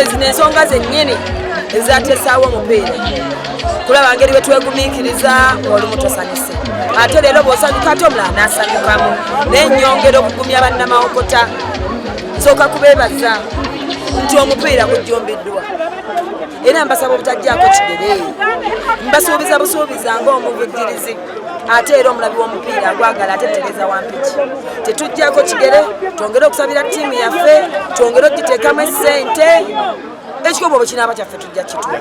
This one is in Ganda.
zino ensonga zennyini ezatesaawo omupiira kulaba ngeri bwe twegumiikiriza ng'olimu tosanyuse ate leero bw'osanyuka ate omulala n'asanyukamu n'ennyongera okugumya bannamawokota nsooka kubeebaza nti omupiira gujjumbiddwa era mbasaba obutajjaako kigere mbasuubiza busuubiza ng'omuvujjirizi ate era omulabi w'omupiira agwagala ate tegeeza wampiki tetujjaako kigere twongere okusabira ttiimu yaffe twongere okugiteekamu essente ekikopo bwe kinaaba kyaffe tujja kitwala